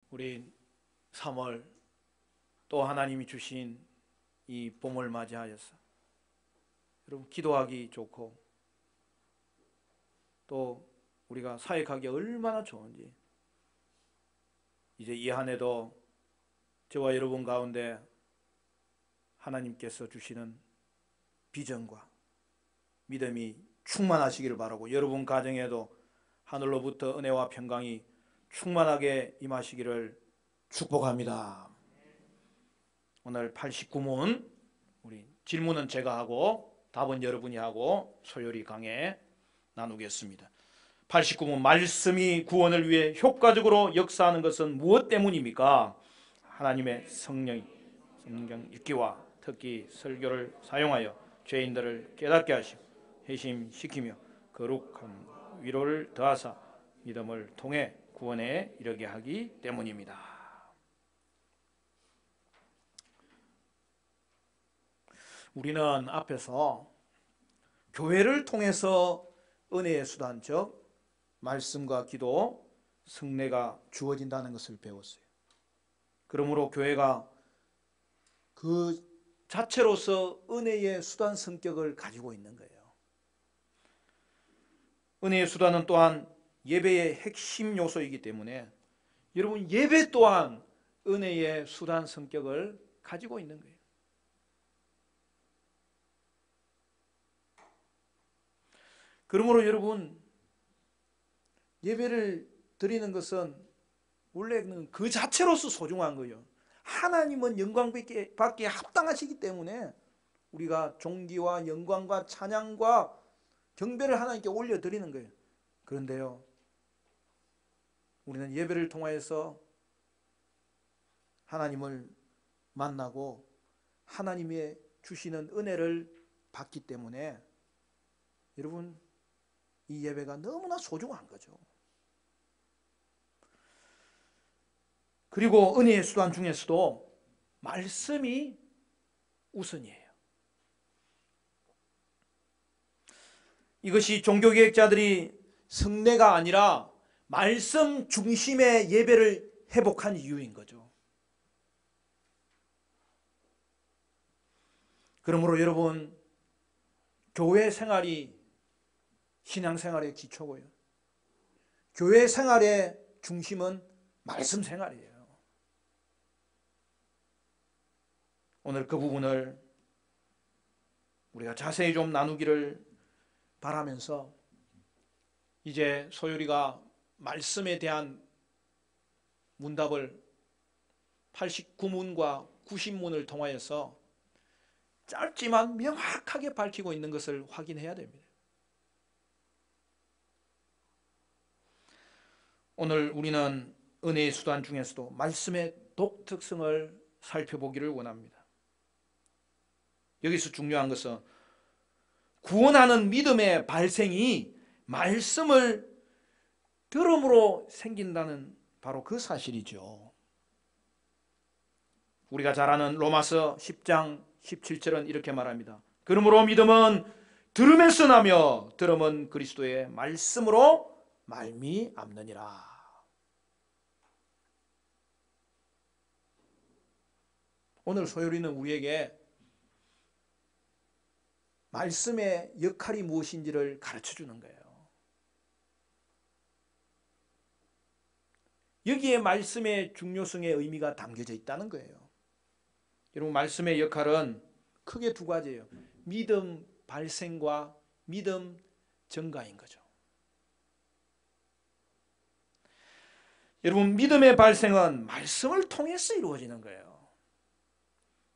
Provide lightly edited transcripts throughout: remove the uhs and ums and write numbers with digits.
우리 3월 또 하나님이 주신 이 봄을 맞이하여서 여러분 기도하기 좋고 또 우리가 사역하기 얼마나 좋은지 이제 이 한 해도 저와 여러분 가운데 하나님께서 주시는 비전과 믿음이 충만하시기를 바라고 여러분 가정에도 하늘로부터 은혜와 평강이 충만하게 임하시기를 축복합니다. 오늘 89문 우리 질문은 제가 하고 답은 여러분이 하고 소요리 강해 나누겠습니다. 89문 말씀이 구원을 위해 효과적으로 역사하는 것은 무엇 때문입니까? 하나님의 성령 읽기와 특히 설교를 사용하여 죄인들을 깨닫게 하시고 회심시키며 거룩한 위로를 더하사 믿음을 통해 구원에 이르게 하기 때문입니다. 우리는 앞에서 교회를 통해서 은혜의 수단 즉 말씀과 기도, 성례가 주어진다는 것을 배웠어요. 그러므로 교회가 그 자체로서 은혜의 수단 성격을 가지고 있는 거예요. 은혜의 수단은 또한 예배의 핵심 요소이기 때문에 여러분 예배 또한 은혜의 수단 성격을 가지고 있는 거예요. 그러므로 여러분 예배를 드리는 것은 원래는 그 자체로서 소중한 거예요. 하나님은 영광 받기에 합당하시기 때문에 우리가 존귀와 영광과 찬양과 경배를 하나님께 올려드리는 거예요. 그런데요 우리는 예배를 통하여서 하나님을 만나고 하나님의 주시는 은혜를 받기 때문에 여러분 이 예배가 너무나 소중한 거죠. 그리고 은혜의 수단 중에서도 말씀이 우선이에요. 이것이 종교개혁자들이 성례가 아니라 말씀 중심의 예배를 회복한 이유인 거죠. 그러므로 여러분 교회 생활이 신앙생활의 기초고요. 교회 생활의 중심은 말씀 생활이에요. 오늘 그 부분을 우리가 자세히 좀 나누기를 바라면서 이제 소율이가 말씀에 대한 문답을 89문과 90문을 통하여서 짧지만 명확하게 밝히고 있는 것을 확인해야 됩니다. 오늘 우리는 은혜의 수단 중에서도 말씀의 독특성을 살펴보기를 원합니다. 여기서 중요한 것은 구원하는 믿음의 발생이 말씀을 들음으로 생긴다는 바로 그 사실이죠. 우리가 잘 아는 로마서 10장 17절은 이렇게 말합니다. 그러므로 믿음은 들음에서 나며 들음은 그리스도의 말씀으로 말미암느니라. 오늘 소율이는 우리에게 말씀의 역할이 무엇인지를 가르쳐 주는 거예요. 여기에 말씀의 중요성의 의미가 담겨져 있다는 거예요. 여러분 말씀의 역할은 크게 두 가지예요. 믿음 발생과 믿음 증가인 거죠. 여러분 믿음의 발생은 말씀을 통해서 이루어지는 거예요.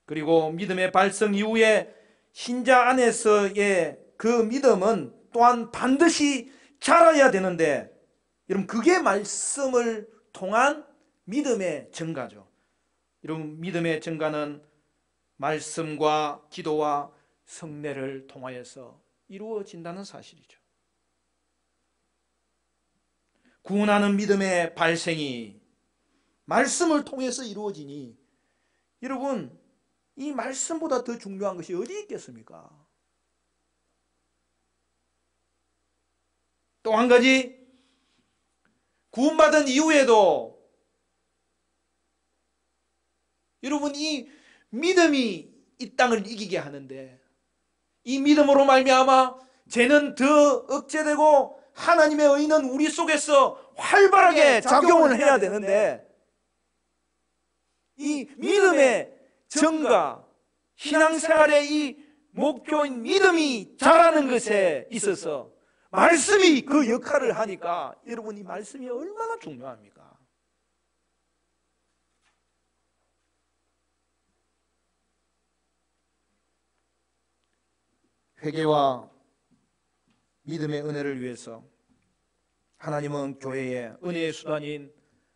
그리고 믿음의 발생 이후에 신자 안에서의 그 믿음은 또한 반드시 자라야 되는데 여러분 그게 말씀을 통한 믿음의 증가죠. 여러분 믿음의 증가는 말씀과 기도와 성례를 통하여서 이루어진다는 사실이죠. 구원하는 믿음의 발생이 말씀을 통해서 이루어지니 여러분 이 말씀보다 더 중요한 것이 어디 있겠습니까? 또 한 가지 구원받은 이후에도 여러분, 이 믿음이 이 땅을 이기게 하는데, 이 믿음으로 말미암아 죄는 더 억제되고 하나님의 의는 우리 속에서 활발하게 작용을 해야 되는데, 이 믿음의 정과 신앙생활의 이 목표인 믿음이 자라는 것에 있어서 말씀이 그 역할을 하니까, 여러분, 이 말씀이 얼마나 중요합니까? 회개와 믿음의 은혜를 위해서 하나님은 교회에 은혜의 수단인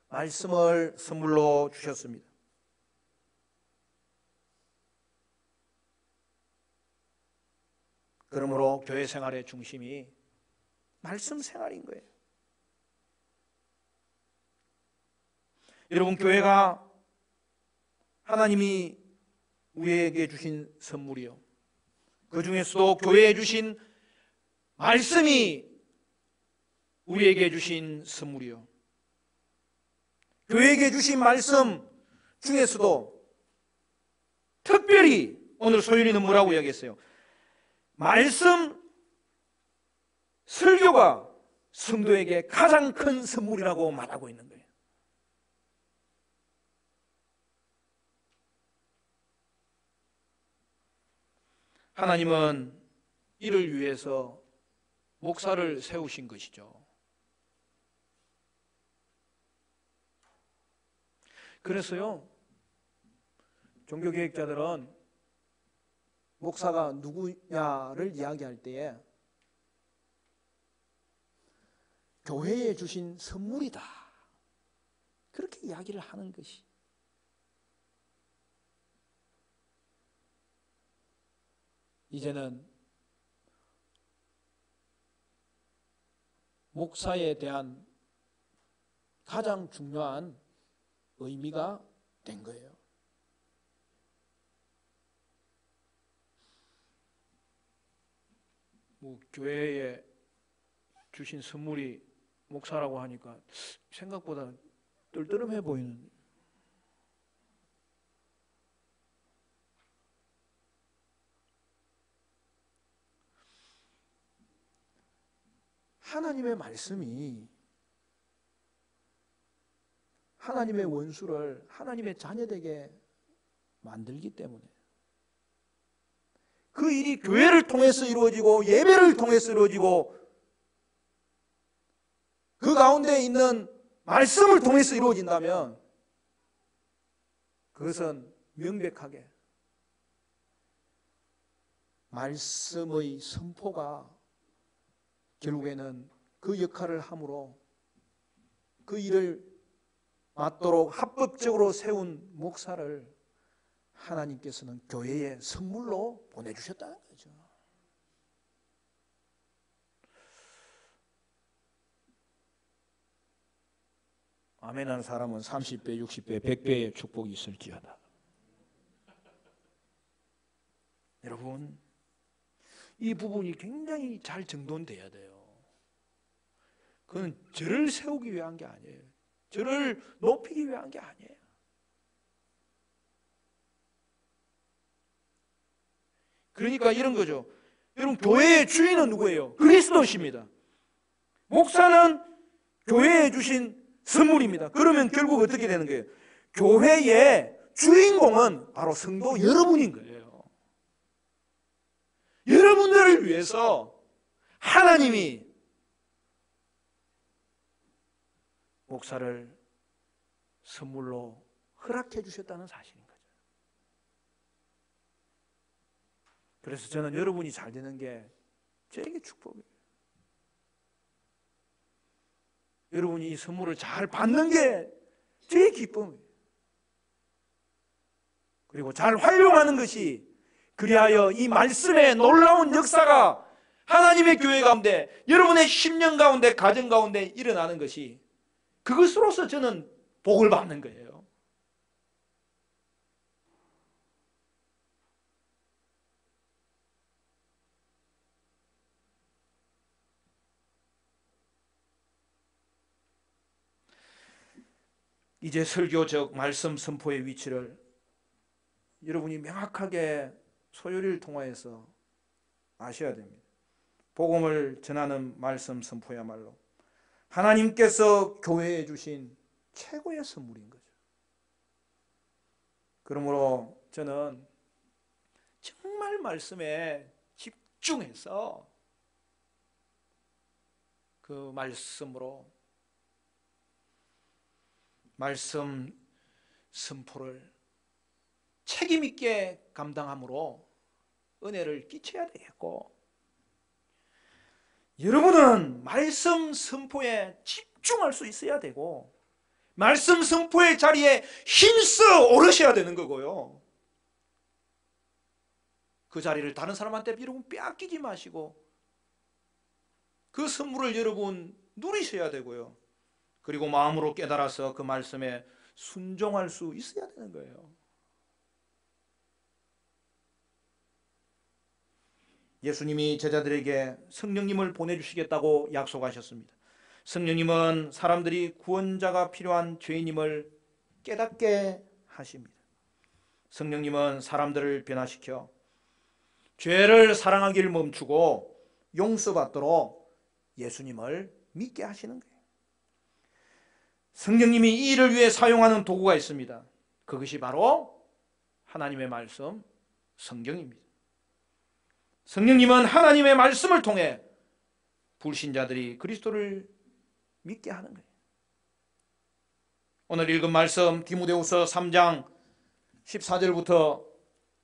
말씀을 선물로 주셨습니다. 그러므로 교회 생활의 중심이 말씀 생활인 거예요. 여러분, 교회가 하나님이 우리에게 주신 선물이요, 그 중에서도 교회에 주신 말씀이 우리에게 주신 선물이요, 교회에게 주신 말씀 중에서도 특별히 오늘 소연이는 뭐라고 이야기했어요? 말씀 설교가 성도에게 가장 큰 선물이라고 말하고 있는 거예요. 하나님은 이를 위해서 목사를 세우신 것이죠. 그래서요, 종교개혁자들은 목사가 누구냐를 이야기할 때에 교회에 주신 선물이다, 그렇게 이야기를 하는 것이. 이제는 목사에 대한 가장 중요한 의미가 된 거예요. 교회에 주신 선물이 목사라고 하니까 생각보다 떨떠름해 보이는. 하나님의 말씀이 하나님의 원수를 하나님의 자녀되게 만들기 때문에, 그 일이 교회를 통해서 이루어지고 예배를 통해서 이루어지고 그 가운데 있는 말씀을 통해서 이루어진다면, 그것은 명백하게 말씀의 선포가 결국에는 그 역할을 함으로 그 일을 맞도록 합법적으로 세운 목사를 하나님께서는 교회에 선물로 보내주셨다는 거죠. 아멘하는 사람은 30배, 60배, 100배의 축복이 있을지어다. 여러분, 이 부분이 굉장히 잘 정돈돼야 돼요. 그건 저를 세우기 위한 게 아니에요. 저를 높이기 위한 게 아니에요. 그러니까 이런 거죠. 여러분, 교회의 주인은 누구예요? 그리스도십니다. 목사는 교회에 주신 선물입니다. 그러면 결국 어떻게 되는 거예요? 교회의 주인공은 바로 성도 여러분인 거예요. 여러분들을 위해서 하나님이 목사를 선물로 허락해 주셨다는 사실인 거죠. 그래서 저는 여러분이 잘 되는 게 저에게 축복이에요. 여러분이 이 선물을 잘 받는 게 제 기쁨이에요. 그리고 잘 활용하는 것이, 그리하여 이 말씀의 놀라운 역사가 하나님의 교회 가운데, 여러분의 심령 가운데, 가정 가운데 일어나는 것이, 그것으로서 저는 복을 받는 거예요. 이제 설교 즉 말씀 선포의 위치를 여러분이 명확하게 소요리를 통하여서 아셔야 됩니다. 복음을 전하는 말씀 선포야말로 하나님께서 교회에 주신 최고의 선물인 거죠. 그러므로 저는 정말 말씀에 집중해서 그 말씀으로 말씀 선포를 책임 있게 감당함으로 은혜를 끼쳐야 되겠고, 여러분은 말씀 선포에 집중할 수 있어야 되고 말씀 선포의 자리에 힘써 오르셔야 되는 거고요. 그 자리를 다른 사람한테 여러분 빼앗기지 마시고 그 선물을 여러분 누리셔야 되고요. 그리고 마음으로 깨달아서 그 말씀에 순종할 수 있어야 되는 거예요. 예수님이 제자들에게 성령님을 보내주시겠다고 약속하셨습니다. 성령님은 사람들이 구원자가 필요한 죄인임을 깨닫게 하십니다. 성령님은 사람들을 변화시켜 죄를 사랑하기를 멈추고 용서받도록 예수님을 믿게 하시는 거예요. 성령님이 이 일을 위해 사용하는 도구가 있습니다. 그것이 바로 하나님의 말씀, 성경입니다. 성령님은 하나님의 말씀을 통해 불신자들이 그리스도를 믿게 하는 거예요. 오늘 읽은 말씀 디모데후서 3장 14절부터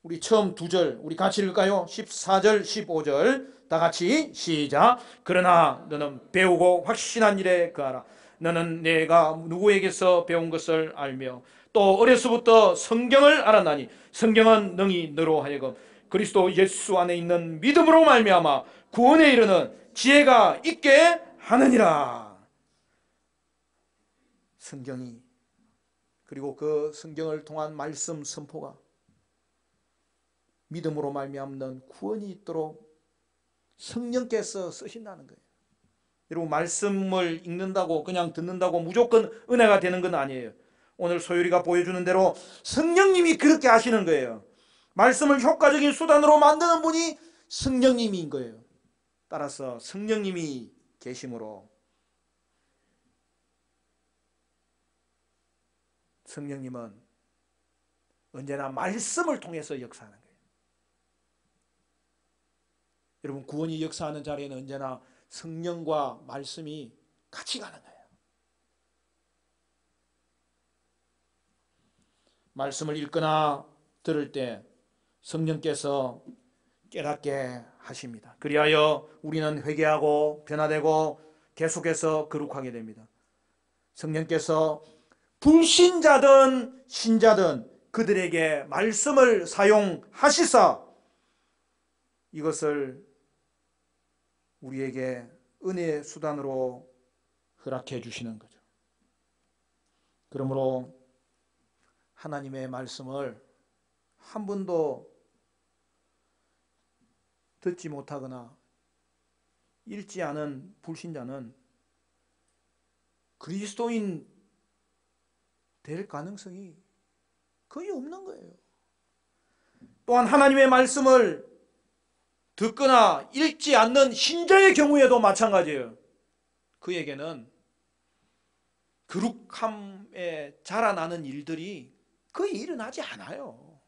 우리 처음 두 절 우리 같이 읽을까요? 14절 15절 다 같이 시작. 그러나 너는 배우고 확신한 일에 거하라. 너는 내가 누구에게서 배운 것을 알며 또 어려서부터 성경을 알았나니 성경은 능히 너로 하여금 그리스도 예수 안에 있는 믿음으로 말미암아 구원에 이르는 지혜가 있게 하느니라. 성경이, 그리고 그 성경을 통한 말씀 선포가 믿음으로 말미암는 구원이 있도록 성령께서 쓰신다는 거예요. 여러분, 말씀을 읽는다고 그냥 듣는다고 무조건 은혜가 되는 건 아니에요. 오늘 소율이가 보여주는 대로 성령님이 그렇게 하시는 거예요. 말씀을 효과적인 수단으로 만드는 분이 성령님인 거예요. 따라서 성령님이 계심으로 성령님은 언제나 말씀을 통해서 역사하는 거예요. 여러분, 구원이 역사하는 자리에는 언제나 성령과 말씀이 같이 가는 거예요. 말씀을 읽거나 들을 때 성령께서 깨닫게 하십니다. 그리하여 우리는 회개하고 변화되고 계속해서 거룩하게 됩니다. 성령께서 불신자든 신자든 그들에게 말씀을 사용하시사 이것을 우리에게 은혜의 수단으로 허락해 주시는 거죠. 그러므로 하나님의 말씀을 한 번도 듣지 못하거나 읽지 않은 불신자는 그리스도인 될 가능성이 거의 없는 거예요. 또한 하나님의 말씀을 듣거나 읽지 않는 신자의 경우에도 마찬가지예요. 그에게는 거룩함에 자라나는 일들이 거의 일어나지 않아요.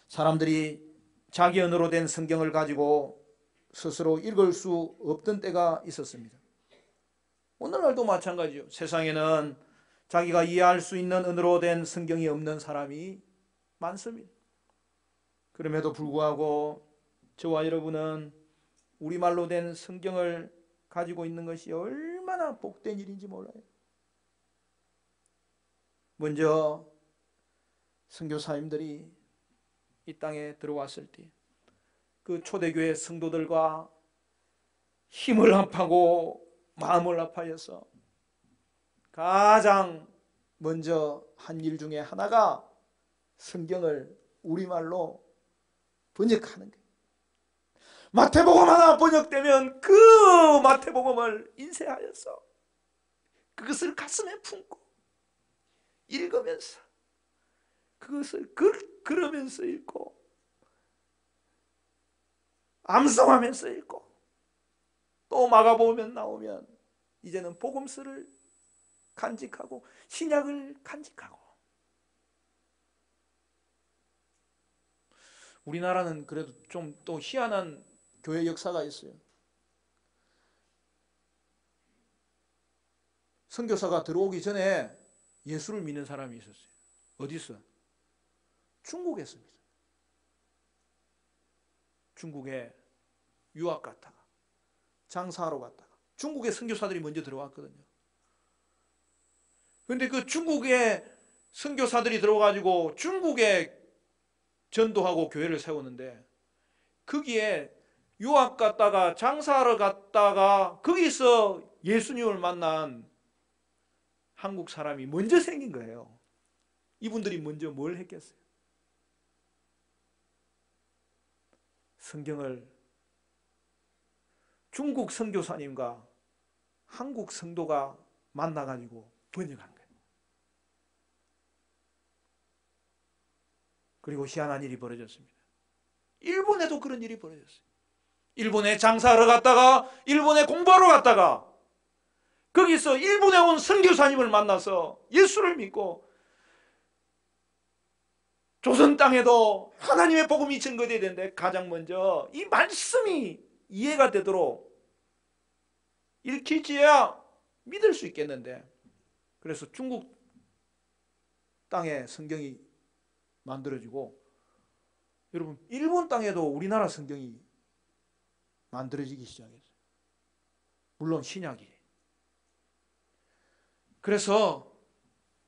사람들이 자기 언어로 된 성경을 가지고 스스로 읽을 수 없던 때가 있었습니다. 오늘날도 마찬가지죠. 세상에는 자기가 이해할 수 있는 언어로 된 성경이 없는 사람이 많습니다. 그럼에도 불구하고 저와 여러분은 우리말로 된 성경을 가지고 있는 것이 얼마나 복된 일인지 몰라요. 먼저 선교사님들이 이 땅에 들어왔을 때 그 초대교회 성도들과 힘을 합하고 마음을 합하여서 가장 먼저 한 일 중에 하나가 성경을 우리말로 번역하는 거예요. 마태복음 하나 번역되면 그 마태복음을 인쇄하여서 그것을 가슴에 품고 읽으면서 그것을 걸으면서 읽고 암송하면서 읽고 또 마가복음 나오면 이제는 복음서를 간직하고 신약을 간직하고. 우리나라는 그래도 좀 또 희한한 교회 역사가 있어요. 선교사가 들어오기 전에 예수를 믿는 사람이 있었어요. 어디서? 중국에서 믿어요. 중국에 유학 갔다가 장사하러 갔다가 중국의 선교사들이 먼저 들어왔거든요. 그런데 그 중국의 선교사들이 들어가지고 중국에 전도하고 교회를 세우는데 거기에 유학 갔다가 장사하러 갔다가 거기서 예수님을 만난 한국 사람이 먼저 생긴 거예요. 이분들이 먼저 뭘 했겠어요? 성경을 중국 선교사님과 한국 성도가 만나가지고 번역한 거예요. 그리고 희한한 일이 벌어졌습니다. 일본에도 그런 일이 벌어졌어요. 일본에 장사하러 갔다가 일본에 공부하러 갔다가 거기서 일본에 온 선교사님을 만나서 예수를 믿고 조선 땅에도 하나님의 복음이 증거되어야 되는데 가장 먼저 이 말씀이 이해가 되도록 읽힐지야 믿을 수 있겠는데, 그래서 중국 땅에 성경이 만들어지고, 여러분 일본 땅에도 우리나라 성경이 만들어지기 시작했어요. 물론 신약이. 그래서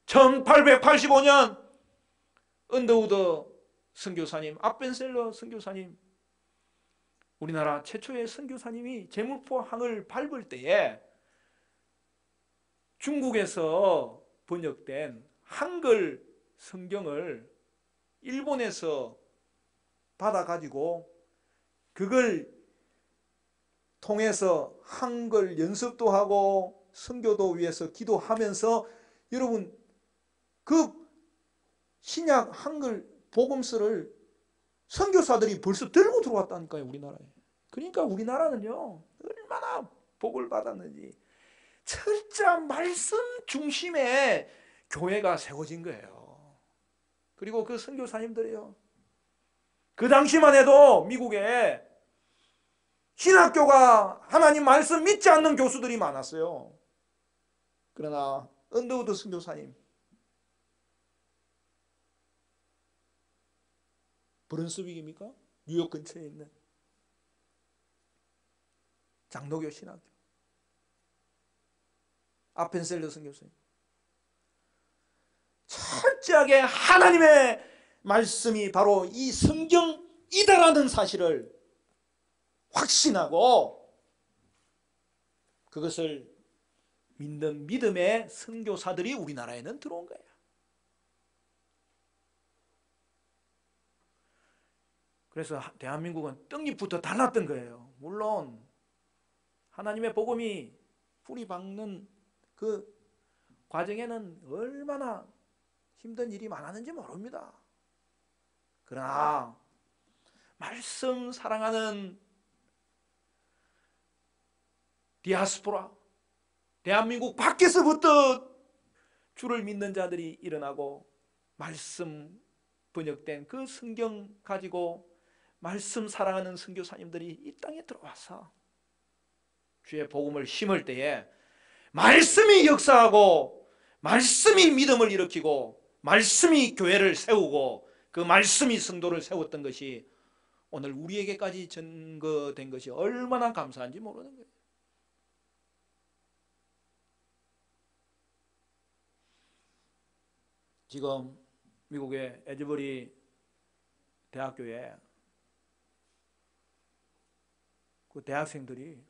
1885년 언더우드 선교사님, 아벤셀러 선교사님, 우리나라 최초의 선교사님이 제물포항을 밟을 때에 중국에서 번역된 한글 성경을 일본에서 받아가지고 그걸 통해서 한글 연습도 하고 선교도 위해서 기도하면서, 여러분 그 신약 한글 복음서를 선교사들이 벌써 들고 들어왔다니까요, 우리나라에. 그러니까 우리나라는요 얼마나 복을 받았는지 철저한 말씀 중심의 교회가 세워진 거예요. 그리고 그 선교사님들이요, 그 당시만 해도 미국에 신학교가 하나님 말씀 믿지 않는 교수들이 많았어요. 그러나 언더우드 선교사님, 브런스윅입니까? 뉴욕 근처에 있는 장로교 신학교, 아펜셀러 선교사님, 철저하게 하나님의 말씀이 바로 이 성경이다라는 사실을 확신하고 그것을 믿는 믿음의 선교사들이 우리나라에는 들어온 거예요. 그래서 대한민국은 떡잎부터 달랐던 거예요. 물론 하나님의 복음이 뿌리 박는 그 과정에는 얼마나 힘든 일이 많았는지 모릅니다. 그러나 말씀 사랑하는 디아스포라, 대한민국 밖에서부터 주를 믿는 자들이 일어나고 말씀 번역된 그 성경 가지고 말씀 사랑하는 선교사님들이 이 땅에 들어와서 주의 복음을 심을 때에 말씀이 역사하고 말씀이 믿음을 일으키고 말씀이 교회를 세우고 그 말씀이 성도를 세웠던 것이 오늘 우리에게까지 증거된 것이 얼마나 감사한지 모르는 거예요. 지금 미국의 에즈버리 대학교에 그 대학생들이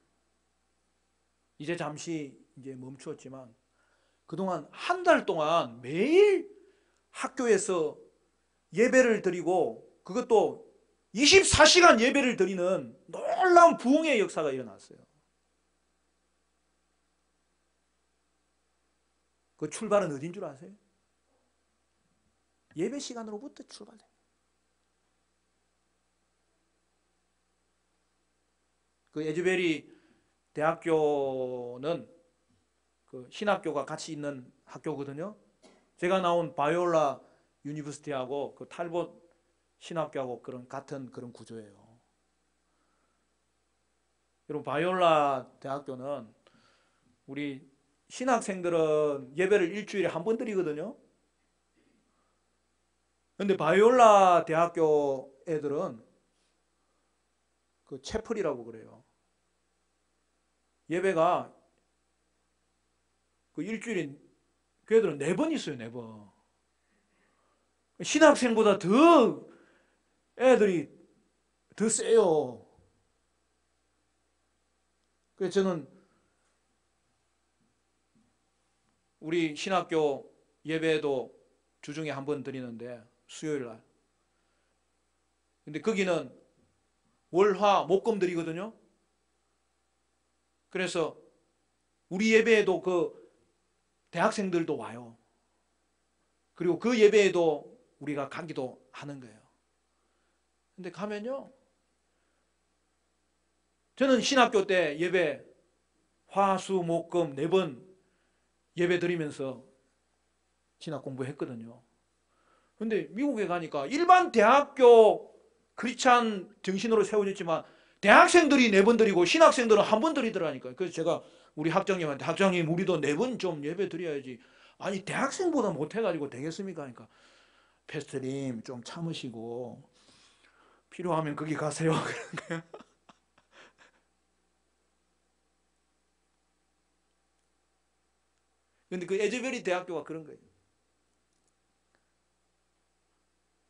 이제 잠시 이제 멈추었지만 그동안 한 달 동안 매일 학교에서 예배를 드리고, 그것도 24시간 예배를 드리는 놀라운 부흥의 역사가 일어났어요. 그 출발은 어딘 줄 아세요? 예배 시간으로부터 출발돼요. 그 에즈베리 대학교는 그 신학교가 같이 있는 학교거든요. 제가 나온 바이올라 유니버시티하고 그 탈봇 신학교하고 그런 같은 그런 구조예요. 여러분, 바이올라 대학교는 우리 신학생들은 예배를 일주일에 한 번 드리거든요. 근데 바이올라 대학교 애들은 그 채플이라고 그래요. 예배가 그 일주일에 그 애들은 4번 있어요, 4번. 신학생보다 더 애들이 더 세요. 그래서 저는 우리 신학교 예배도 주중에 한 번 드리는데 수요일 날. 근데 거기는 월화 목금 드리거든요. 그래서 우리 예배에도 그 대학생들도 와요. 그리고 그 예배에도 우리가 가기도 하는 거예요. 근데 가면요, 저는 신학교 때 예배 화, 수, 목, 금 4번 예배 드리면서 신학 공부했거든요. 근데 미국에 가니까 일반 대학교 크리스찬 정신으로 세워졌지만 대학생들이 4번 드리고 신학생들은 한 번 드리더라니까요. 그래서 제가 우리 학장님한테, 학장님 우리도 4번 좀 예배 드려야지. 아니 대학생보다 못해가지고 되겠습니까? 그러니까 패스터님 좀 참으시고 필요하면 거기 가세요. 근데 그 에즈베리 대학교가 그런 거예요.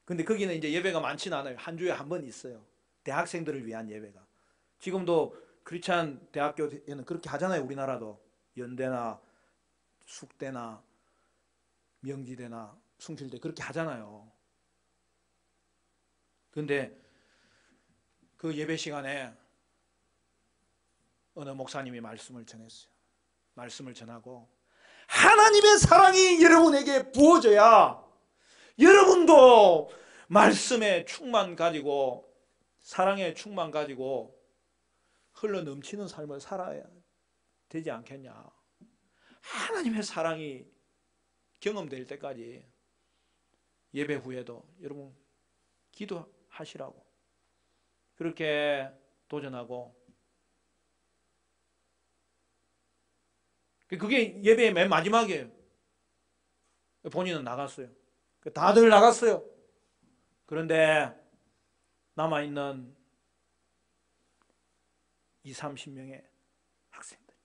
근데 거기는 이제 예배가 많지는 않아요. 한 주에 한 번 있어요. 대학생들을 위한 예배가. 지금도 크리스찬 대학교에는 그렇게 하잖아요. 우리나라도 연대나 숙대나 명지대나 숭실대 그렇게 하잖아요. 근데 그 예배 시간에 어느 목사님이 말씀을 전했어요. 말씀을 전하고 하나님의 사랑이 여러분에게 부어져야 여러분도 말씀의 충만 가지고 사랑의 충만 가지고 흘러 넘치는 삶을 살아야 되지 않겠냐. 하나님의 사랑이 경험될 때까지 예배 후에도 여러분 기도하시라고 그렇게 도전하고, 그게 예배의 맨 마지막이에요. 본인은 나갔어요. 다들 나갔어요. 그런데 남아있는 20, 30명의 학생들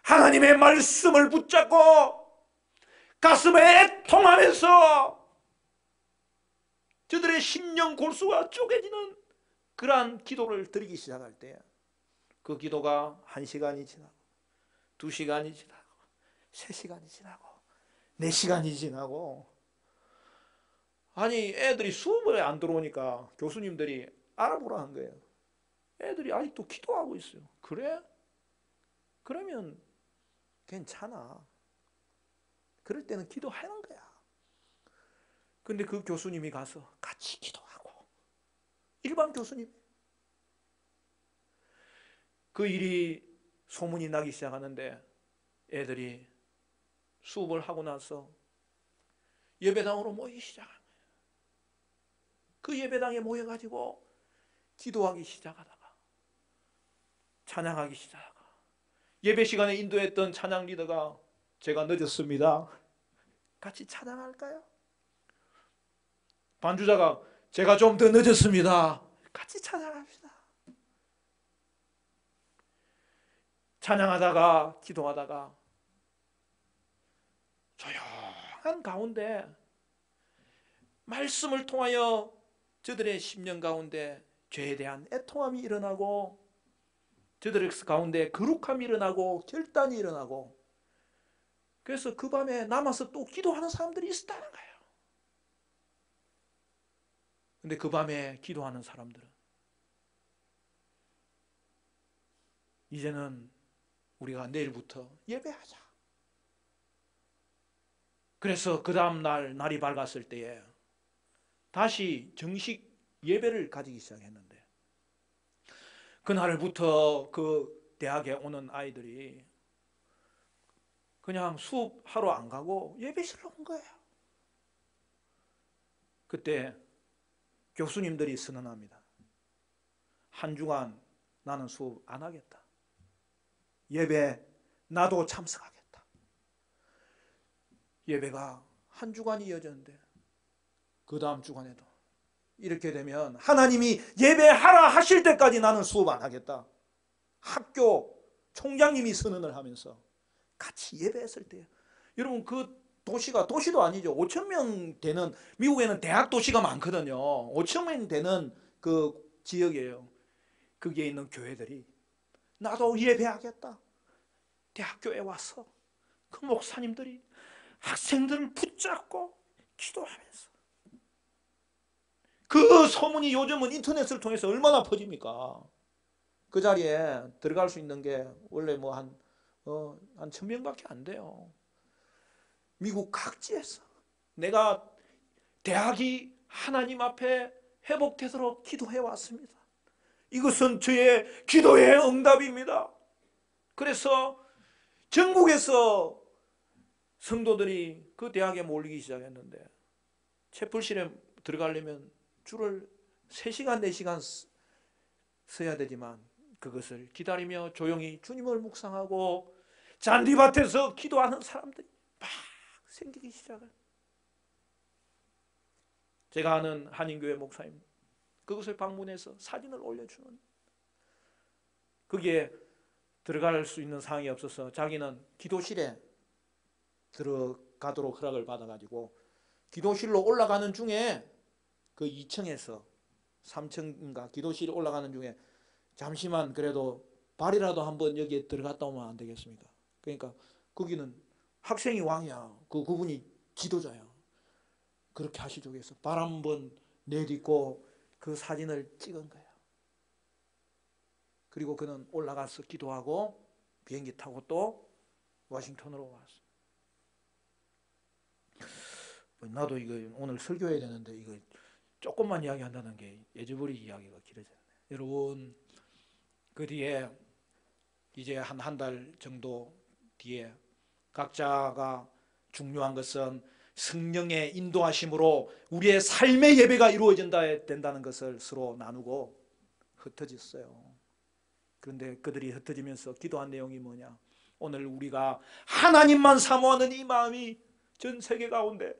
하나님의 말씀을 붙잡고 가슴에 애통하면서 저들의 심령 골수가 쪼개지는 그러한 기도를 드리기 시작할 때 그 기도가 1시간이 지나고 2시간이 지나고 3시간이 지나고 4시간이 지나고, 아니 애들이 수업에 안 들어오니까 교수님들이 알아보라 한 거예요. 애들이 아직도 기도하고 있어요. 그래? 그러면 괜찮아. 그럴 때는 기도하는 거야. 근데 그 교수님이 가서 같이 기도하고, 일반 교수님, 그 일이 소문이 나기 시작하는데 애들이 수업을 하고 나서 예배당으로 모이기 시작한 거예요. 그 예배당에 모여가지고 기도하기 시작하다가 찬양하기 시작하다가 예배 시간에 인도했던 찬양 리더가 제가 늦었습니다. 같이 찬양할까요? 반주자가 제가 좀 더 늦었습니다. 같이 찬양합시다. 찬양하다가 기도하다가 조용한 가운데 말씀을 통하여 저들의 심령 가운데 죄에 대한 애통함이 일어나고 저들 가운데 거룩함이 일어나고 결단이 일어나고, 그래서 그 밤에 남아서 또 기도하는 사람들이 있었다는 거예요. 근데 그 밤에 기도하는 사람들은 이제는 우리가 내일부터 예배하자. 그래서 그 다음 날이 밝았을 때에 다시 정식 예배를 가지기 시작했는데, 그날부터 그 대학에 오는 아이들이 그냥 수업하러 안 가고 예배실로 온 거예요. 그때 교수님들이 선언합니다. 한 주간 나는 수업 안 하겠다. 예배 나도 참석하겠다. 예배가 한 주간이 이어졌는데 그 다음 주간에도 이렇게 되면 하나님이 예배하라 하실 때까지 나는 수업 안 하겠다. 학교 총장님이 선언을 하면서 같이 예배했을 때, 여러분 그 도시가 도시도 아니죠. 5천 명 되는, 미국에는 대학 도시가 많거든요. 5천 명 되는 그 지역이에요. 거기에 있는 교회들이 나도 예배하겠다. 대학교에 와서 그 목사님들이 학생들을 붙잡고 기도하면서, 그 소문이 요즘은 인터넷을 통해서 얼마나 퍼집니까? 그 자리에 들어갈 수 있는 게 원래 뭐 한 1,000명밖에 안 돼요. 미국 각지에서 내가 대학이 하나님 앞에 회복되도록 기도해 왔습니다. 이것은 저의 기도의 응답입니다. 그래서 전국에서 성도들이 그 대학에 몰리기 시작했는데, 채플실에 들어가려면 줄을 3시간 4시간 서야 되지만 그것을 기다리며 조용히 주님을 묵상하고 잔디밭에서 기도하는 사람들이 막 생기기 시작해요. 제가 아는 한인교회 목사님, 그것을 방문해서 사진을 올려주는, 거기에 들어갈 수 있는 상황이 없어서 자기는 기도실에 들어가도록 허락을 받아가지고 기도실로 올라가는 중에 그 2층에서 3층인가 기도실에 올라가는 중에 잠시만 그래도 발이라도 한번 여기에 들어갔다 오면 안 되겠습니까? 그러니까 거기는 학생이 왕이야. 그분이 지도자야. 그렇게 하시죠. 그래서 발 한번 내딛고 그 사진을 찍은 거야. 그리고 그는 올라가서 기도하고 비행기 타고 또 워싱턴으로 왔어. 나도 이거 오늘 설교해야 되는데 이거 조금만 이야기한다는 게 예저버리 이야기가 길어졌네. 여러분, 그 뒤에 이제 한 달 정도 뒤에 각자가 중요한 것은 성령의 인도하심으로 우리의 삶의 예배가 이루어진다 된다는 것을 서로 나누고 흩어졌어요. 그런데 그들이 흩어지면서 기도한 내용이 뭐냐? 오늘 우리가 하나님만 사모하는 이 마음이 전 세계 가운데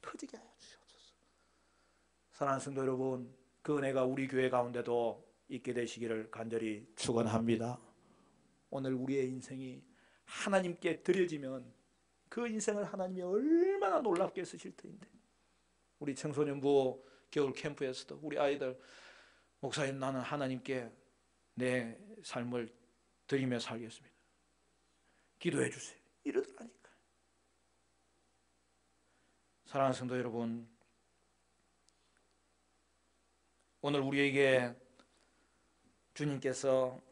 터지게 하여 주시옵소서. 사랑하는 성도 여러분, 그 은혜가 우리 교회 가운데도 있게 되시기를 간절히 축원합니다. 오늘 우리의 인생이 하나님께 드려지면 그 인생을 하나님이 얼마나 놀랍게 쓰실 터인데, 우리 청소년부 겨울 캠프에서도 우리 아이들, 목사님 나는 하나님께 내 삶을 드리며 살겠습니다. 기도해 주세요. 이러더라니까. 사랑하는 성도 여러분, 오늘 우리에게 주님께서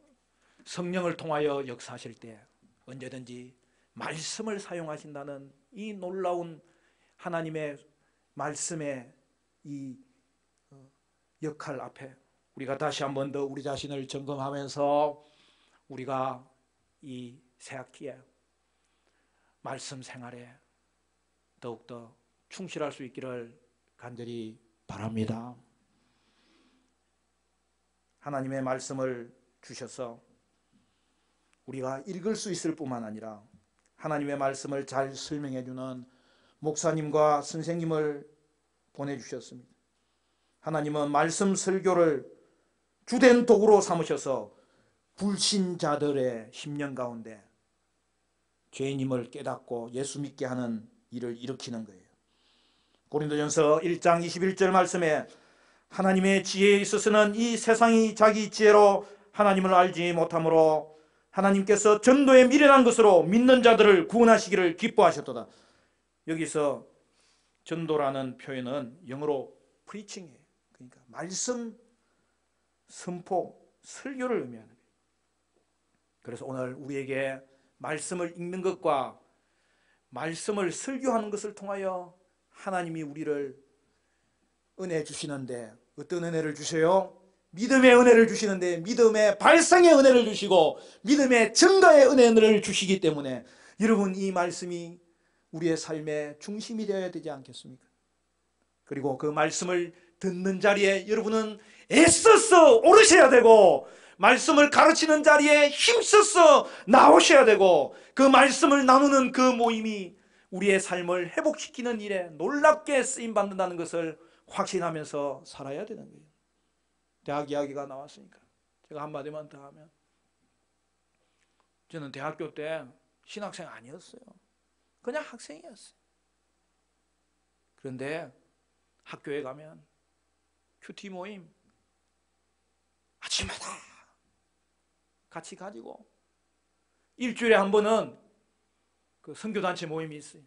성령을 통하여 역사하실 때 언제든지 말씀을 사용하신다는 이 놀라운 하나님의 말씀의 이 역할 앞에 우리가 다시 한 번 더 우리 자신을 점검하면서 우리가 이 새학기에 말씀 생활에 더욱더 충실할 수 있기를 간절히 바랍니다. 하나님의 말씀을 주셔서 우리가 읽을 수 있을 뿐만 아니라 하나님의 말씀을 잘 설명해 주는 목사님과 선생님을 보내주셨습니다. 하나님은 말씀 설교를 주된 도구로 삼으셔서 불신자들의 심령 가운데 죄인임을 깨닫고 예수 믿게 하는 일을 일으키는 거예요. 고린도전서 1장 21절 말씀에 하나님의 지혜에 있어서는 이 세상이 자기 지혜로 하나님을 알지 못하므로 하나님께서 전도에 미련한 것으로 믿는 자들을 구원하시기를 기뻐하셨도다. 여기서 전도라는 표현은 영어로 preaching이에요. 그러니까 말씀, 선포, 설교를 의미하는 거예요. 그래서 오늘 우리에게 말씀을 읽는 것과 말씀을 설교하는 것을 통하여 하나님이 우리를 은혜 주시는데, 어떤 은혜를 주세요? 믿음의 은혜를 주시는데, 믿음의 발상의 은혜를 주시고 믿음의 증거의 은혜를 주시기 때문에 여러분, 이 말씀이 우리의 삶의 중심이 되어야 되지 않겠습니까? 그리고 그 말씀을 듣는 자리에 여러분은 애써서 오르셔야 되고, 말씀을 가르치는 자리에 힘써서 나오셔야 되고, 그 말씀을 나누는 그 모임이 우리의 삶을 회복시키는 일에 놀랍게 쓰임받는다는 것을 확신하면서 살아야 되는 거예요. 대학 이야기가 나왔으니까 제가 한마디만 더 하면, 저는 대학교 때 신학생 아니었어요. 그냥 학생이었어요. 그런데 학교에 가면 큐티 모임 아침마다 같이 가지고, 일주일에 한 번은 그 선교단체 모임이 있어요.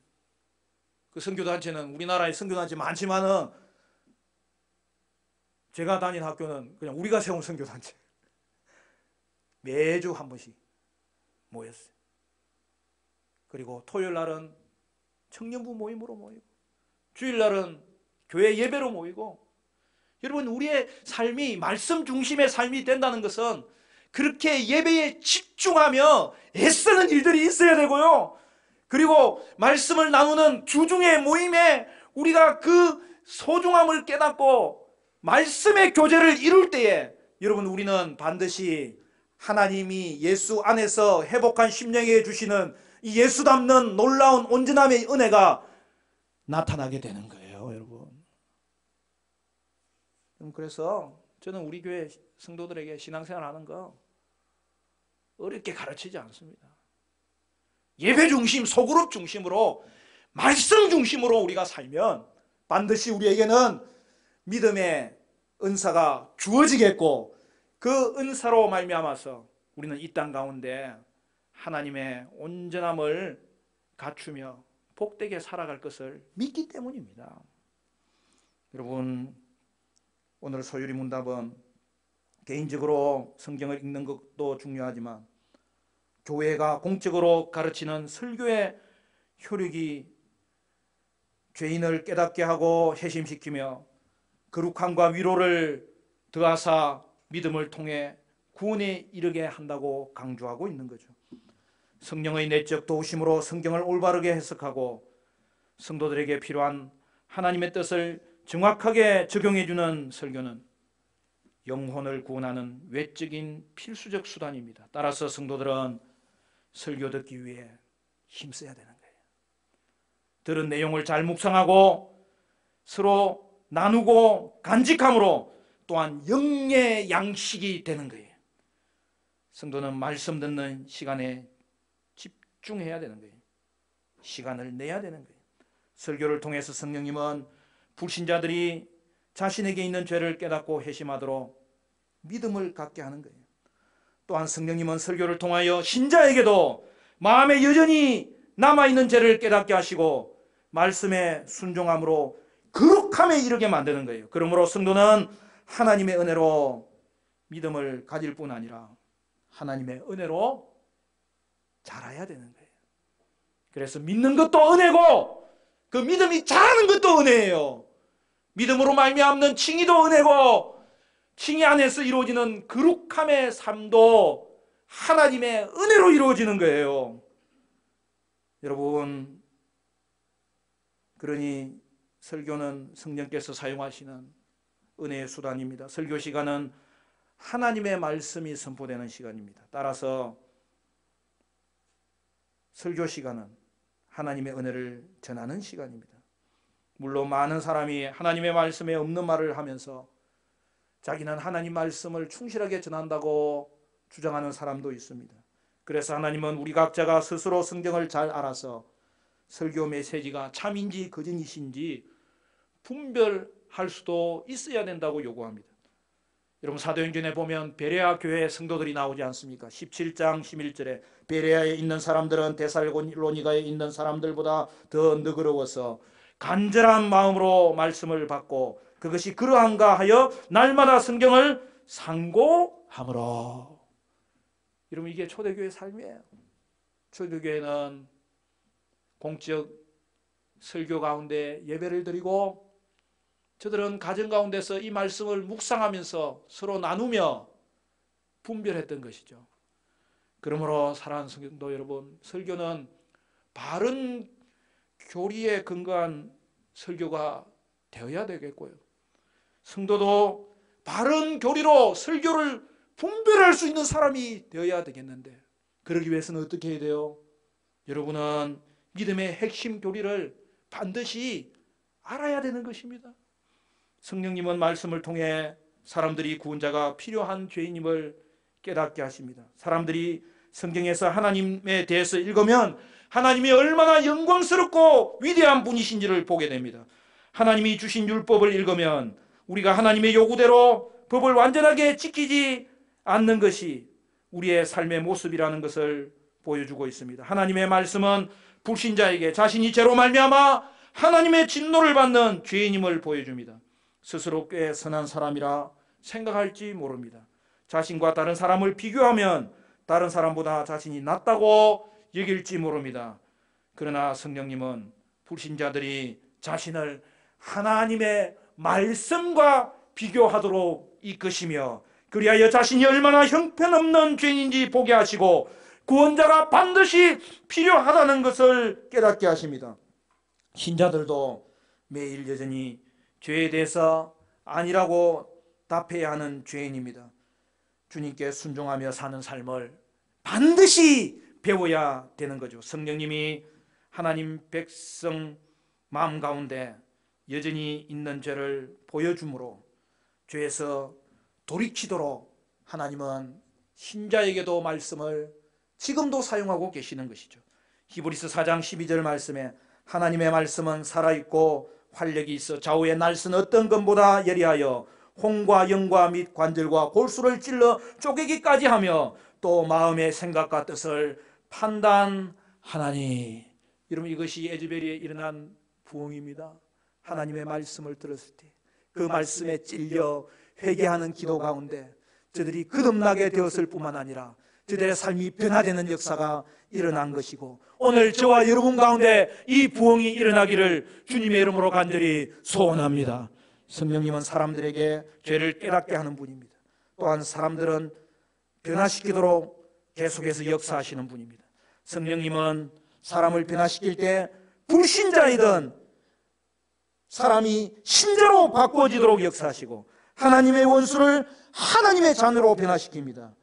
그 선교단체는 우리나라에 선교단체 많지만은 제가 다닌 학교는 그냥 우리가 세운 선교단체, 매주 한 번씩 모였어요. 그리고 토요일 날은 청년부 모임으로 모이고, 주일날은 교회 예배로 모이고. 여러분, 우리의 삶이 말씀 중심의 삶이 된다는 것은 그렇게 예배에 집중하며 애쓰는 일들이 있어야 되고요, 그리고 말씀을 나누는 주중의 모임에 우리가 그 소중함을 깨닫고 말씀의 교제를 이룰 때에, 여러분, 우리는 반드시 하나님이 예수 안에서 회복한 심령에게 주시는 이 예수 닮는 놀라운 온전함의 은혜가 나타나게 되는 거예요, 여러분. 그래서 저는 우리 교회 성도들에게 신앙생활 하는 거 어렵게 가르치지 않습니다. 예배 중심, 소그룹 중심으로, 말씀 중심으로 우리가 살면 반드시 우리에게는 믿음의 은사가 주어지겠고, 그 은사로 말미암아서 우리는 이 땅 가운데 하나님의 온전함을 갖추며 복되게 살아갈 것을 믿기 때문입니다. 여러분, 오늘 소유리 문답은 개인적으로 성경을 읽는 것도 중요하지만 교회가 공적으로 가르치는 설교의 효력이 죄인을 깨닫게 하고 회심시키며 거룩함과 위로를 더하사 믿음을 통해 구원에 이르게 한다고 강조하고 있는 거죠. 성령의 내적 도우심으로 성경을 올바르게 해석하고 성도들에게 필요한 하나님의 뜻을 정확하게 적용해주는 설교는 영혼을 구원하는 외적인 필수적 수단입니다. 따라서 성도들은 설교 듣기 위해 힘써야 되는 거예요. 들은 내용을 잘 묵상하고 서로 나누고 간직함으로 또한 영의 양식이 되는 거예요. 성도는 말씀 듣는 시간에 집중해야 되는 거예요. 시간을 내야 되는 거예요. 설교를 통해서 성령님은 불신자들이 자신에게 있는 죄를 깨닫고 회심하도록 믿음을 갖게 하는 거예요. 또한 성령님은 설교를 통하여 신자에게도 마음에 여전히 남아있는 죄를 깨닫게 하시고 말씀에 순종함으로 거룩함에 이르게 만드는 거예요. 그러므로 성도는 하나님의 은혜로 믿음을 가질 뿐 아니라 하나님의 은혜로 자라야 되는 거예요. 그래서 믿는 것도 은혜고 그 믿음이 자라는 것도 은혜예요. 믿음으로 말미암는 칭의도 은혜고 칭의 안에서 이루어지는 거룩함의 삶도 하나님의 은혜로 이루어지는 거예요. 여러분, 그러니 설교는 성령께서 사용하시는 은혜의 수단입니다. 설교 시간은 하나님의 말씀이 선포되는 시간입니다. 따라서 설교 시간은 하나님의 은혜를 전하는 시간입니다. 물론 많은 사람이 하나님의 말씀에 없는 말을 하면서 자기는 하나님 말씀을 충실하게 전한다고 주장하는 사람도 있습니다. 그래서 하나님은 우리 각자가 스스로 성경을 잘 알아서 설교 메시지가 참인지 거짓인지 분별할 수도 있어야 된다고 요구합니다. 여러분, 사도행전에 보면 베레아 교회 성도들이 나오지 않습니까? 17장 11절에 베레아에 있는 사람들은 데살로니가에 있는 사람들보다 더 너그러워서 간절한 마음으로 말씀을 받고 그것이 그러한가 하여 날마다 성경을 상고함으로. 여러분, 이게 초대교회 삶이에요. 초대교회는 공적 설교 가운데 예배를 드리고 저들은 가정 가운데서 이 말씀을 묵상하면서 서로 나누며 분별했던 것이죠. 그러므로 사랑하는 성도 여러분, 설교는 바른 교리에 근거한 설교가 되어야 되겠고요. 성도도 바른 교리로 설교를 분별할 수 있는 사람이 되어야 되겠는데, 그러기 위해서는 어떻게 해야 돼요? 여러분은 믿음의 핵심 교리를 반드시 알아야 되는 것입니다. 성령님은 말씀을 통해 사람들이 구원자가 필요한 죄인임을 깨닫게 하십니다. 사람들이 성경에서 하나님에 대해서 읽으면 하나님이 얼마나 영광스럽고 위대한 분이신지를 보게 됩니다. 하나님이 주신 율법을 읽으면 우리가 하나님의 요구대로 법을 완전하게 지키지 않는 것이 우리의 삶의 모습이라는 것을 보여주고 있습니다. 하나님의 말씀은 불신자에게 자신이 죄로 말미암아 하나님의 진노를 받는 죄인임을 보여줍니다. 스스로 꽤 선한 사람이라 생각할지 모릅니다. 자신과 다른 사람을 비교하면 다른 사람보다 자신이 낫다고 여길지 모릅니다. 그러나 성령님은 불신자들이 자신을 하나님의 말씀과 비교하도록 이끄시며 그리하여 자신이 얼마나 형편없는 죄인인지 보게 하시고 구원자가 반드시 필요하다는 것을 깨닫게 하십니다. 신자들도 매일 여전히 죄에 대해서 아니라고 답해야 하는 죄인입니다. 주님께 순종하며 사는 삶을 반드시 배워야 되는 거죠. 성령님이 하나님 백성 마음 가운데 여전히 있는 죄를 보여주므로 죄에서 돌이키도록 하나님은 신자에게도 말씀을 지금도 사용하고 계시는 것이죠. 히브리서 4장 12절 말씀에 하나님의 말씀은 살아있고 활력이 있어 좌우의 날선 어떤 것보다 예리하여 홍과 영과 및 관절과 골수를 찔러 쪼개기까지 하며 또 마음의 생각과 뜻을 판단하나니. 여러분, 이것이 에즈벨에 일어난 부흥입니다. 하나님의 말씀을 들었을 때 그 말씀에 찔려 회개하는 기도 가운데 저들이 거듭나게 되었을 뿐만 아니라 저들의 삶이 변화되는 역사가 일어난 것이고, 오늘 저와 여러분 가운데 이 부흥이 일어나기를 주님의 이름으로 간절히 소원합니다. 성령님은 사람들에게 죄를 깨닫게 하는 분입니다. 또한 사람들은 변화시키도록 계속해서 역사하시는 분입니다. 성령님은 사람을 변화시킬 때 불신자이든 사람이 신자로 바꾸어지도록 역사하시고 하나님의 원수를 하나님의 자녀로 변화시킵니다.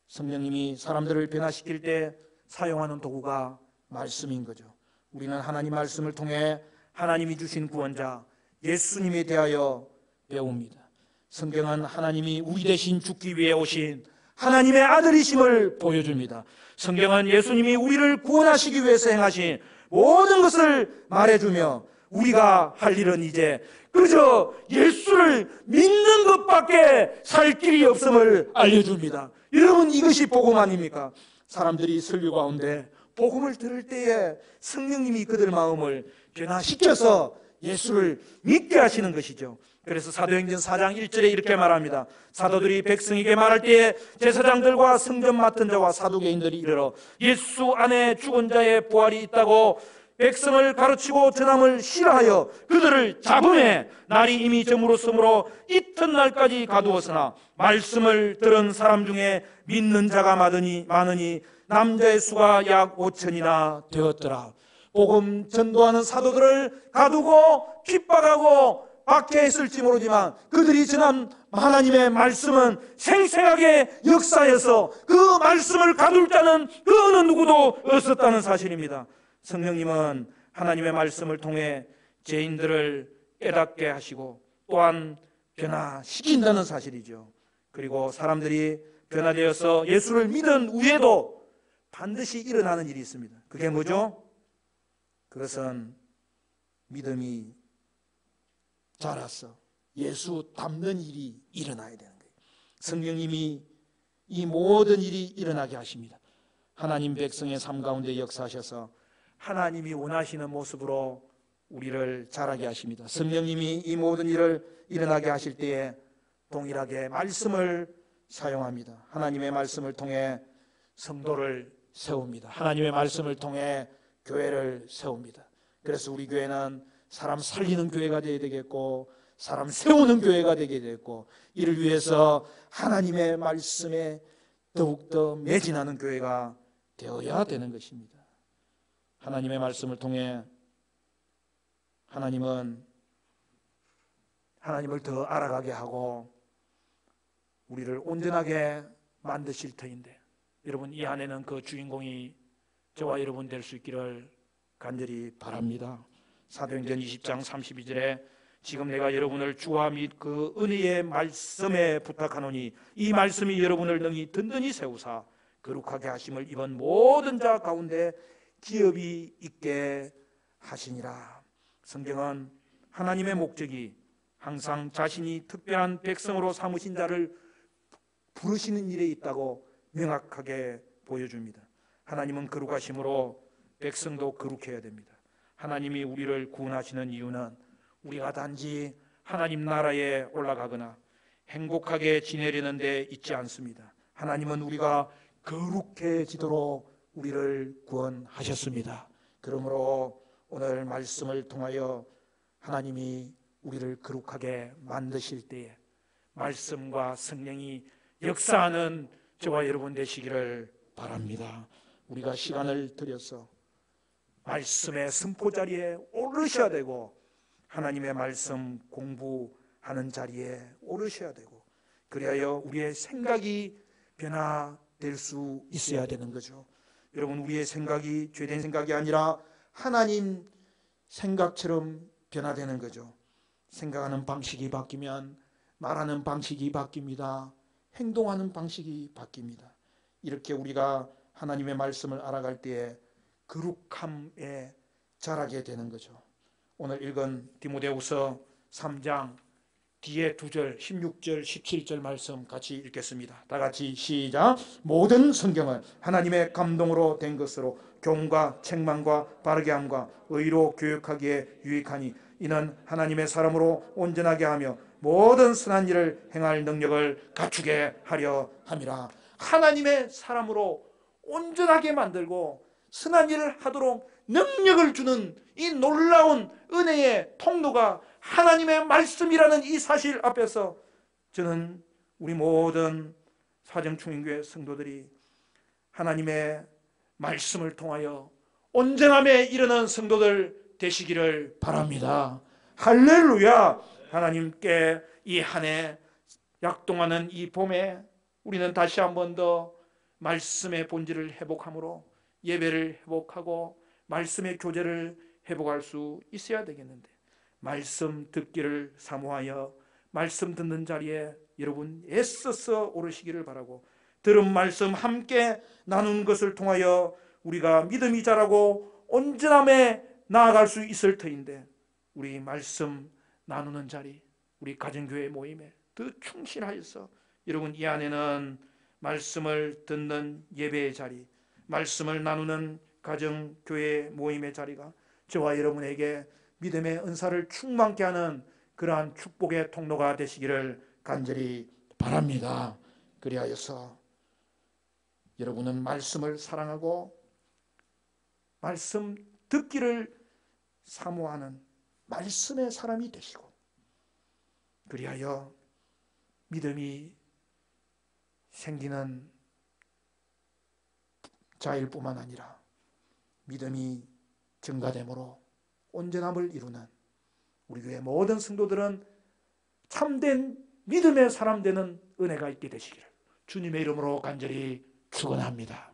성령님이 사람들을 변화시킬 때 사용하는 도구가 말씀인 거죠. 우리는 하나님 말씀을 통해 하나님이 주신 구원자 예수님에 대하여 배웁니다. 성경은 하나님이 우리 대신 죽기 위해 오신 하나님의 아들이심을 보여줍니다. 성경은 예수님이 우리를 구원하시기 위해서 행하신 모든 것을 말해주며 우리가 할 일은 이제 그저 예수를 믿는 것밖에 살 길이 없음을 알려줍니다. 여러분, 이것이 복음 아닙니까? 사람들이 설교 가운데 복음을 들을 때에 성령님이 그들 마음을 변화시켜서 예수를 믿게 하시는 것이죠. 그래서 사도행전 4장 1절에 이렇게 말합니다. 사도들이 백성에게 말할 때에 제사장들과 성전 맡은 자와 사두개인들이 이르러 예수 안에 죽은 자의 부활이 있다고 백성을 가르치고 전함을 싫어하여 그들을 잡음에 날이 이미 저물었으므로 이튿날까지 가두었으나 말씀을 들은 사람 중에 믿는 자가 많으니 남자의 수가 약 5천이나 되었더라. 복음 전도하는 사도들을 가두고 핍박하고 박해했을지 모르지만 그들이 전한 하나님의 말씀은 생생하게 역사해서 그 말씀을 가둘 자는 그 어느 누구도 없었다는 사실입니다. 성령님은 하나님의 말씀을 통해 죄인들을 깨닫게 하시고 또한 변화시킨다는 사실이죠. 그리고 사람들이 변화되어서 예수를 믿은 후에도 반드시 일어나는 일이 있습니다. 그게 뭐죠? 그것은 믿음이 자라서 예수 닮는 일이 일어나야 되는 거예요. 성령님이 이 모든 일이 일어나게 하십니다. 하나님 백성의 삶 가운데 역사하셔서 하나님이 원하시는 모습으로 우리를 자라게 하십니다. 성령님이 이 모든 일을 일어나게 하실 때에 동일하게 말씀을 사용합니다. 하나님의 말씀을 통해 성도를 세웁니다. 하나님의 말씀을 통해 교회를 세웁니다. 그래서 우리 교회는 사람 살리는 교회가 되어야 되겠고 사람 세우는 교회가 되게 됐고 이를 위해서 하나님의 말씀에 더욱더 매진하는 교회가 되어야 되는 것입니다. 하나님의 말씀을 통해 하나님은 하나님을 더 알아가게 하고 우리를 온전하게 만드실 터인데 여러분 이 안에는 그 주인공이 저와 여러분 될 수 있기를 간절히 바랍니다. 사도행전 20장 32절에 지금 내가 여러분을 주와 및 그 은혜의 말씀에 부탁하노니 이 말씀이 여러분을 능히 든든히 세우사 거룩하게 하심을 입은 모든 자 가운데 기업이 있게 하시니라. 성경은 하나님의 목적이 항상 자신이 특별한 백성으로 삼으신 자를 부르시는 일에 있다고 명확하게 보여줍니다. 하나님은 거룩하심으로 백성도 거룩해야 됩니다. 하나님이 우리를 구원하시는 이유는 우리가 단지 하나님 나라에 올라가거나 행복하게 지내려는 데 있지 않습니다. 하나님은 우리가 거룩해지도록 우리를 구원하셨습니다. 그러므로 오늘 말씀을 통하여 하나님이 우리를 거룩하게 만드실 때에 말씀과 성령이 역사하는 저와 여러분 되시기를 바랍니다. 우리가 시간을 들여서 말씀의 선포 자리에 오르셔야 되고 하나님의 말씀 공부하는 자리에 오르셔야 되고 그리하여 우리의 생각이 변화될 수 있어야 되는 거죠. 여러분 우리의 생각이 죄된 생각이 아니라 하나님 생각처럼 변화되는 거죠. 생각하는 방식이 바뀌면 말하는 방식이 바뀝니다. 행동하는 방식이 바뀝니다. 이렇게 우리가 하나님의 말씀을 알아갈 때에 거룩함에 자라게 되는 거죠. 오늘 읽은 디모데후서 3장 뒤에 2절 16절 17절 말씀 같이 읽겠습니다. 다 같이 시작. 모든 성경은 하나님의 감동으로 된 것으로 교훈과 책망과 바르게 함과 의로 교육하기에 유익하니 이는 하나님의 사람으로 온전하게 하며 모든 선한 일을 행할 능력을 갖추게 하려 함이라. 하나님의 사람으로 온전하게 만들고 선한 일을 하도록 능력을 주는 이 놀라운 은혜의 통로가 하나님의 말씀이라는 이 사실 앞에서 저는 우리 모든 사정충인교회 성도들이 하나님의 말씀을 통하여 온전함에 이르는 성도들 되시기를 바랍니다. 할렐루야. 하나님께 이 한 해 약동하는 이 봄에 우리는 다시 한 번 더 말씀의 본질을 회복함으로 예배를 회복하고 말씀의 교제를 회복할 수 있어야 되겠는데 말씀 듣기를 사모하여 말씀 듣는 자리에 여러분 애써서 오르시기를 바라고 들은 말씀 함께 나누는 것을 통하여 우리가 믿음이 자라고 온전함에 나아갈 수 있을 터인데 우리 말씀 나누는 자리 우리 가정교회 모임에 더 충실하여서 여러분 이 안에는 말씀을 듣는 예배의 자리 말씀을 나누는 가정교회 모임의 자리가 저와 여러분에게 믿음의 은사를 충만케 하는 그러한 축복의 통로가 되시기를 간절히 바랍니다. 그리하여서 여러분은 말씀을 사랑하고 말씀 듣기를 사모하는 말씀의 사람이 되시고 그리하여 믿음이 생기는 자일 뿐만 아니라 믿음이 증가됨으로 온전함을 이루는 우리 교회 모든 성도들은 참된 믿음의 사람 되는 은혜가 있게 되시기를 주님의 이름으로 간절히 축원합니다.